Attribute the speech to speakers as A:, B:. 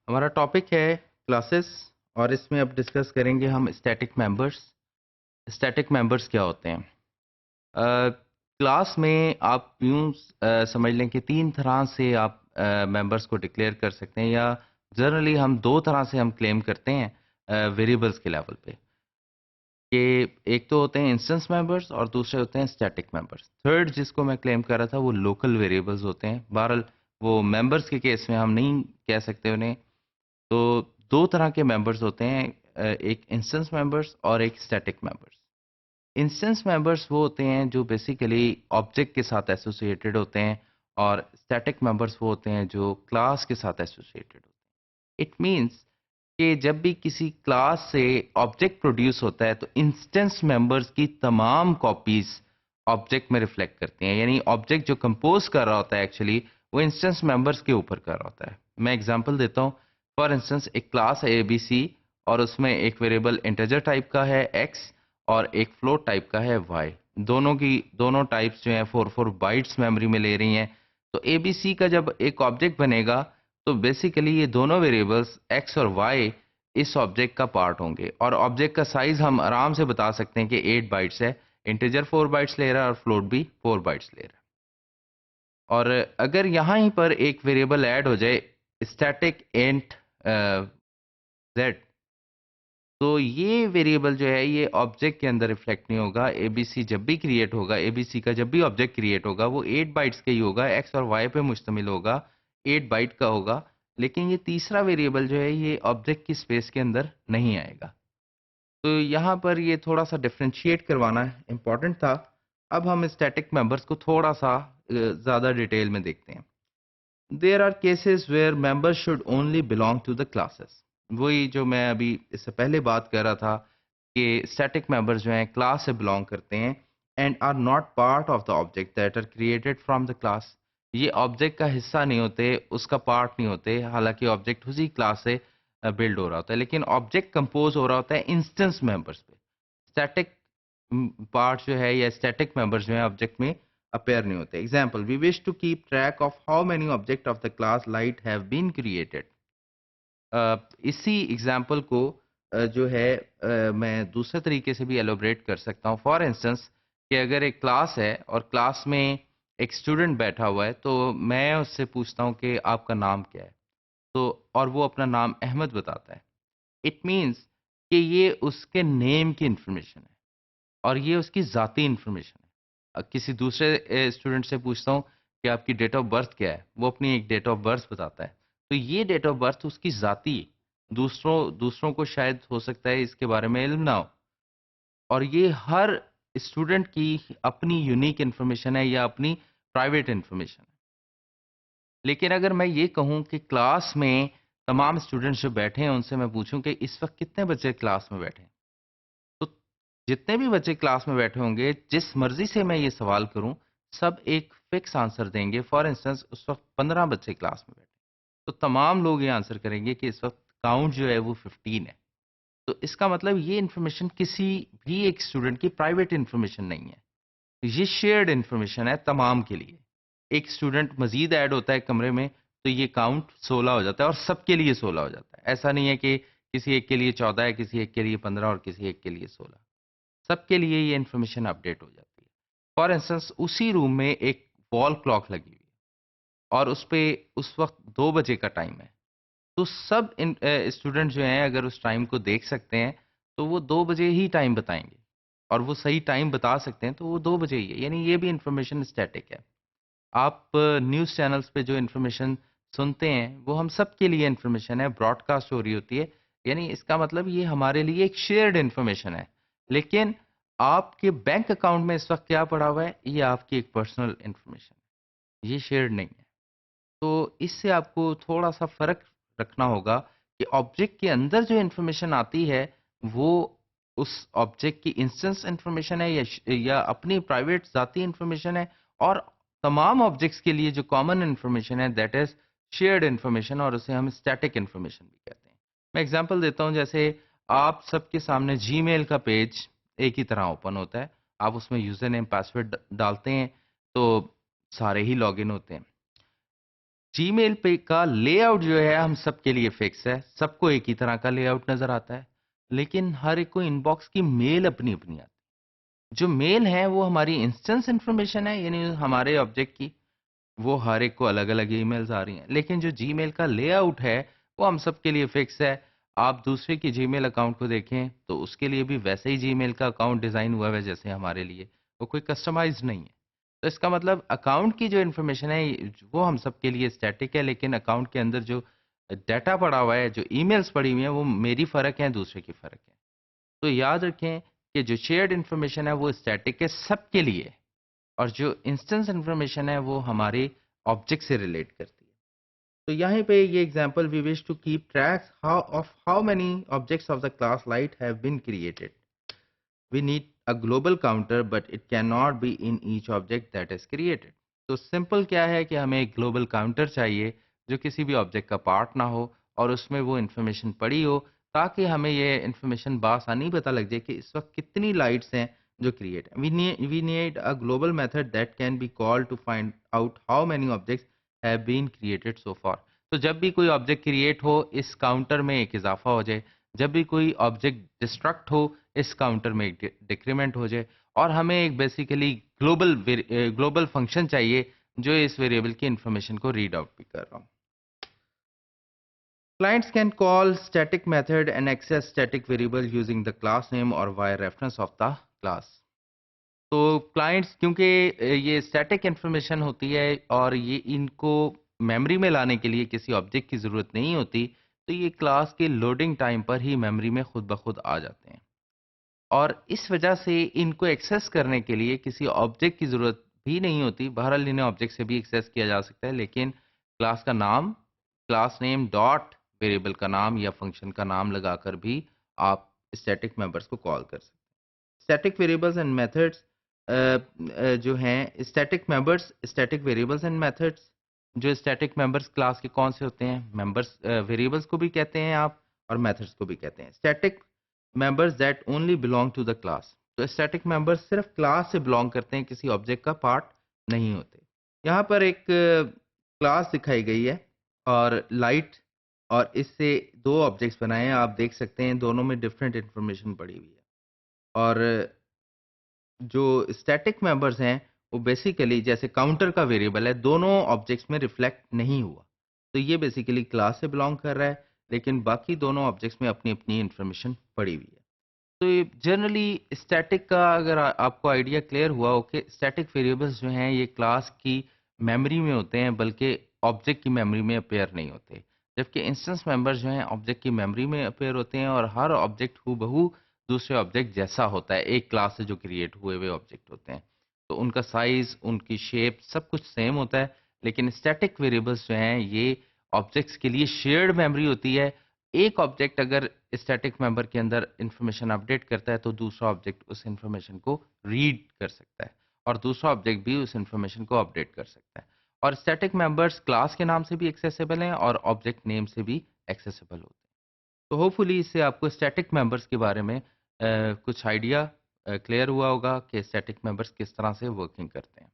A: ہمارا ٹاپک ہے کلاسز اور اس میں اب ڈسکس کریں گے ہم اسٹیٹک ممبرس. اسٹیٹک ممبرس کیا ہوتے ہیں؟ کلاس میں آپ یوں سمجھ لیں کہ تین طرح سے آپ ممبرس کو ڈکلیئر کر سکتے ہیں، یا جنرلی ہم دو طرح سے ہم کلیم کرتے ہیں ویریبلس کے لیول پہ، کہ ایک تو ہوتے ہیں انسٹنس ممبرس اور دوسرے ہوتے ہیں اسٹیٹک ممبرس. تھرڈ جس کو میں کلیم کر رہا تھا وہ لوکل ویریبلس ہوتے ہیں. بہرحال وہ ممبرس کے کیس میں ہم نہیں کہہ سکتے انہیں. تو دو طرح کے ممبرس ہوتے ہیں، ایک انسٹنس ممبرس اور ایک اسٹیٹک ممبرس. انسٹنس ممبرس وہ ہوتے ہیں جو بیسیکلی آبجیکٹ کے ساتھ ایسوسیٹڈ ہوتے ہیں، اور اسٹیٹک ممبرس وہ ہوتے ہیں جو کلاس کے ساتھ ایسوسیٹڈ ہوتے ہیں. اٹ مینس کہ جب بھی کسی کلاس سے آبجیکٹ پروڈیوس ہوتا ہے تو انسٹنس ممبرس کی تمام کاپیز آبجیکٹ میں ریفلیکٹ کرتی ہیں. یعنی آبجیکٹ جو کمپوز کر رہا ہوتا ہے ایکچولی وہ انسٹنس ممبرس کے اوپر کر رہا ہوتا ہے. میں اگزامپل دیتا ہوں. فار انسٹنس ایک کلاس ہے اے بی سی، اور اس میں ایک ویریبل انٹیجر ٹائپ کا ہے ایکس اور ایک فلوٹ ٹائپ کا ہے وائی. دونوں ٹائپس جو ہیں 4 بائٹس میموری میں لے رہی ہیں. تو اے بی سی کا جب ایک آبجیکٹ بنے گا تو بیسیکلی یہ دونوں ویریبلس ایکس اور وائی اس آبجیکٹ کا پارٹ ہوں گے، اور آبجیکٹ کا سائز ہم آرام سے بتا سکتے ہیں کہ 8 بائٹس ہے. انٹیجر 4 بائٹس لے رہا ہے اور فلوٹ بھی 4 بائٹس لے رہا ہے. اور اگر یہاں ہی پر ایک ویریبل ایڈ ہو جائے اسٹیٹک انٹ زیڈ، تو یہ ویریبل جو ہے یہ آبجیکٹ کے اندر ریفلیکٹ نہیں ہوگا. اے بی سی جب بھی کریٹ ہوگا، اے بی سی کا جب بھی آبجیکٹ کریٹ ہوگا وہ 8 بائٹس کا ہی ہوگا، ایکس اور وائی پہ مشتمل ہوگا، 8 بائٹ کا ہوگا. لیکن یہ تیسرا ویریبل جو ہے یہ آبجیکٹ کی اسپیس کے اندر نہیں آئے گا. تو یہاں پر یہ تھوڑا سا ڈفرینشیٹ کروانا امپورٹنٹ تھا. اب ہم اسٹیٹک ممبرس کو تھوڑا سا زیادہ ڈیٹیل میں دیکھتے ہیں. There are cases where member should only belong to the classes. وہی جو میں ابھی اس سے پہلے بات کر رہا تھا کہ اسٹیٹک ممبرز جو ہیں کلاس سے بلانگ کرتے ہیں and are not part of the object that are created from the class. یہ آبجیکٹ کا حصہ نہیں ہوتے، اس کا پارٹ نہیں ہوتے، حالانکہ آبجیکٹ اسی کلاس سے بلڈ ہو رہا ہوتا ہے. لیکن آبجیکٹ کمپوز ہو رہا ہوتا ہے انسٹنس ممبرس پہ. اسٹیٹک پارٹ جو ہے یا اسٹیٹک ممبرز جو ہیں آبجیکٹ میں اپیئر نہیں ہوتے. Example: we wish to keep track of how many object of the class might have been created. اسی ایگزامپل کو جو ہے میں دوسرے طریقے سے بھی ایلوبریٹ کر سکتا ہوں. فار انسٹنس کہ اگر ایک کلاس ہے اور کلاس میں ایک اسٹوڈنٹ بیٹھا ہوا ہے تو میں اس سے پوچھتا ہوں کہ آپ کا نام کیا ہے، تو اور وہ اپنا نام احمد بتاتا ہے. اٹ مینس کہ یہ اس کے نیم کی انفارمیشن ہے اور یہ اس کی ذاتی انفارمیشن ہے. کسی دوسرے اسٹوڈنٹ سے پوچھتا ہوں کہ آپ کی ڈیٹ آف برتھ کیا ہے، وہ اپنی ایک ڈیٹ آف برتھ بتاتا ہے. تو یہ ڈیٹ آف برتھ اس کی ذاتی، دوسروں کو شاید ہو سکتا ہے اس کے بارے میں علم نہ ہو. اور یہ ہر اسٹوڈنٹ کی اپنی یونیک انفارمیشن ہے یا اپنی پرائیویٹ انفارمیشن ہے. لیکن اگر میں یہ کہوں کہ کلاس میں تمام اسٹوڈنٹس جو بیٹھے ہیں ان سے میں پوچھوں کہ اس وقت کتنے بچے کلاس میں بیٹھے ہیں، تو جتنے بھی بچے کلاس میں بیٹھے ہوں گے جس مرضی سے میں یہ سوال کروں سب ایک فکس آنسر دیں گے. فار انسٹنس اس وقت 15 بچے کلاس میں بیٹھے تو تمام لوگ یہ آنسر کریں گے کہ اس وقت کاؤنٹ جو ہے وہ 15 ہے. تو اس کا مطلب یہ انفارمیشن کسی بھی ایک اسٹوڈنٹ کی پرائیویٹ انفارمیشن نہیں ہے، یہ شیئرڈ انفارمیشن ہے تمام کے لیے. ایک اسٹوڈنٹ مزید ایڈ ہوتا ہے کمرے میں تو یہ کاؤنٹ 16 ہو جاتا ہے اور سب کے لیے 16 ہو جاتا ہے. ایسا نہیں ہے کہ کسی ایک کے لیے 14 ہے، کسی ایک کے لیے 15 اور کسی ایک کے لیے 16. سب کے لیے یہ انفارمیشن اپڈیٹ ہو جاتی ہے. فار انسٹنس اسی روم میں ایک وال کلاک لگی ہوئی ہے اور اس پہ اس وقت 2 بجے کا ٹائم ہے. تو سب اسٹوڈنٹ جو ہیں اگر اس ٹائم کو دیکھ سکتے ہیں تو وہ 2 بجے ہی ٹائم بتائیں گے، اور وہ صحیح ٹائم بتا سکتے ہیں تو وہ 2 بجے ہی ہے. یعنی یہ بھی انفارمیشن اسٹیٹک ہے. آپ نیوز چینلز پہ جو انفارمیشن سنتے ہیں وہ ہم سب کے لیے انفارمیشن ہے، براڈ کاسٹ ہو رہی ہوتی ہے. یعنی اس کا مطلب یہ ہمارے لیے ایک شیئرڈ انفارمیشن ہے. لیکن آپ کے بینک اکاؤنٹ میں اس وقت کیا پڑا ہوا ہے یہ آپ کی ایک پرسنل انفارمیشن ہے، یہ شیئرڈ نہیں ہے. تو اس سے آپ کو تھوڑا سا فرق رکھنا ہوگا کہ آبجیکٹ کے اندر جو انفارمیشن آتی ہے وہ اس آبجیکٹ کی انسٹنس انفارمیشن ہے یا اپنی پرائیویٹ ذاتی انفارمیشن ہے. اور تمام آبجیکٹس کے لیے جو کامن انفارمیشن ہے دیٹ از شیئرڈ انفارمیشن، اور اسے ہم اسٹیٹک انفارمیشن بھی کہتے ہیں. میں اگزامپل دیتا ہوں. جیسے آپ سب کے سامنے جی میل کا پیج ایک ہی طرح اوپن ہوتا ہے، آپ اس میں یوزر نیم پاسورڈ ڈالتے ہیں تو سارے ہی لاگ ان ہوتے ہیں. جی میل پہ کا لے آؤٹ جو ہے ہم سب کے لیے فکس ہے، سب کو ایک ہی طرح کا لے آؤٹ نظر آتا ہے، لیکن ہر ایک کو ان باکس کی میل اپنی اپنی آتی ہے۔ جو میل ہے وہ ہماری انسٹنس انفارمیشن ہے، یعنی ہمارے آبجیکٹ کی، وہ ہر ایک کو الگ الگ ای میلز آ رہی ہیں، لیکن جو جی میل کا لے آؤٹ ہے وہ ہم سب کے لیے فکس ہے۔ آپ دوسرے کی جی میل اکاؤنٹ کو دیکھیں تو اس کے لیے بھی ویسے ہی جی میل کا اکاؤنٹ ڈیزائن ہوا ہے جیسے ہمارے لیے، وہ کوئی کسٹمائز نہیں ہے۔ تو اس کا مطلب اکاؤنٹ کی جو انفارمیشن ہے وہ ہم سب کے لیے اسٹیٹک ہے، لیکن اکاؤنٹ کے اندر جو ڈیٹا پڑا ہوا ہے، جو ای میلز پڑی ہوئی ہیں، وہ میری فرق ہے، دوسرے کی فرق ہے۔ تو یاد رکھیں کہ جو شیئرڈ انفارمیشن ہے وہ اسٹیٹک ہے سب کے لیے، اور جو انسٹنس انفارمیشن ہے وہ ہمارے آبجیکٹ سے ریلیٹ کرتی ہے۔ تو یہیں پہ یہ example we wish to keep track of how many objects of the class might have been created. We need a global counter, but it cannot be in each object that is created. تو simple کیا ہے کہ ہمیں ایک global counter چاہیے جو کسی بھی آبجیکٹ کا پارٹ نہ ہو اور اس میں وہ انفارمیشن پڑی ہو، تاکہ ہمیں یہ انفارمیشن بآسانی پتہ لگ جائے کہ اس وقت کتنی لائٹس ہیں جو کریٹ ہیں۔ We need a global method that can be called to find out how many objects have been created so far. تو جب بھی کوئی آبجیکٹ کریٹ ہو اس کاؤنٹر میں ایک اضافہ ہو جائے، جب بھی کوئی آبجیکٹ ڈسٹرکٹ ہو اس کاؤنٹر میں ایک ڈیکریمنٹ ہو جائے، اور ہمیں ایک بیسیکلی گلوبل فنکشن چاہیے جو اس ویریبل کی انفارمیشن کو ریڈ آؤٹ بھی کر رہا ہوں۔ Clients can call static method and access static variable using the class name or by reference of the class. تو کلائنٹس کیونکہ یہ اسٹیٹک انفارمیشن ہوتی ہے اور یہ ان کو میموری میں لانے کے لیے کسی آبجیکٹ کی ضرورت نہیں ہوتی، تو یہ کلاس کے لوڈنگ ٹائم پر ہی میموری میں خود بخود آ جاتے ہیں، اور اس وجہ سے ان کو ایکسیس کرنے کے لیے کسی آبجیکٹ کی ضرورت بھی نہیں ہوتی۔ بہرحال انہیں آبجیکٹ سے بھی ایکسیس کیا جا سکتا ہے، لیکن کلاس کا نام، کلاس نیم ڈاٹ ویریبل کا نام یا فنکشن کا نام لگا کر بھی آپ اسٹیٹک ممبرس کو کال کر سکتے ہیں۔ اسٹیٹک ویریبلس اینڈ میتھڈس جو ہیں static members, static variables and methods, جو اسٹیٹک ممبرس کلاس کے کون سے ہوتے ہیں؟ ممبرس ویریبلس کو بھی کہتے ہیں آپ اور میتھڈس کو بھی کہتے ہیں۔ Static members that only belong to the class, تو اسٹیٹک ممبرس صرف کلاس سے بلونگ کرتے ہیں، کسی آبجیکٹ کا پارٹ نہیں ہوتے۔ یہاں پر ایک کلاس دکھائی گئی ہے اور لائٹ، اور اس سے دو آبجیکٹس بنائے ہیں، آپ دیکھ سکتے ہیں دونوں میں ڈفرینٹ انفارمیشن پڑی ہوئی ہے، اور جو اسٹیٹک ممبرز ہیں وہ بیسیکلی جیسے کاؤنٹر کا ویریبل ہے، دونوں آبجیکٹس میں ریفلیکٹ نہیں ہوا، تو یہ بیسیکلی کلاس سے بلونگ کر رہا ہے، لیکن باقی دونوں آبجیکٹس میں اپنی اپنی انفارمیشن پڑی ہوئی ہے۔ تو یہ جنرلی اسٹیٹک کا اگر آپ کو آئیڈیا کلیئر ہوا ہو کہ اسٹیٹک ویریبلس جو ہیں یہ کلاس کی میموری میں ہوتے ہیں، بلکہ آبجیکٹ کی میموری میں اپیئر نہیں ہوتے، جبکہ انسٹنس ممبرز جو ہیں آبجیکٹ کی میموری میں اپیئر ہوتے ہیں، اور ہر آبجیکٹ ہو بہو دوسرے آبجیکٹ جیسا ہوتا ہے، ایک کلاس سے جو کریٹ ہوئے ہوئے آبجیکٹ ہوتے ہیں، تو ان کا سائز، ان کی شیپ سب کچھ سیم ہوتا ہے۔ لیکن اسٹیٹک ویریبلس جو ہیں یہ آبجیکٹس کے لیے شیئرڈ میموری ہوتی ہے۔ ایک آبجیکٹ اگر اسٹیٹک ممبر کے اندر انفارمیشن اپڈیٹ کرتا ہے تو دوسرا آبجیکٹ اس انفارمیشن کو ریڈ کر سکتا ہے، اور دوسرا آبجیکٹ بھی اس انفارمیشن کو اپڈیٹ کر سکتا ہے، اور اسٹیٹک ممبرس کلاس کے نام سے بھی ایکسیسیبل ہیں اور آبجیکٹ نیم سے بھی ایکسیسیبل ہوتے ہیں۔ تو ہوپ فلی اس سے آپ کو اسٹیٹک ممبرس کے بارے میں کچھ آئیڈیا کلیئر ہوا ہوگا کہ اسٹیٹک ممبرس کس طرح سے ورکنگ کرتے ہیں۔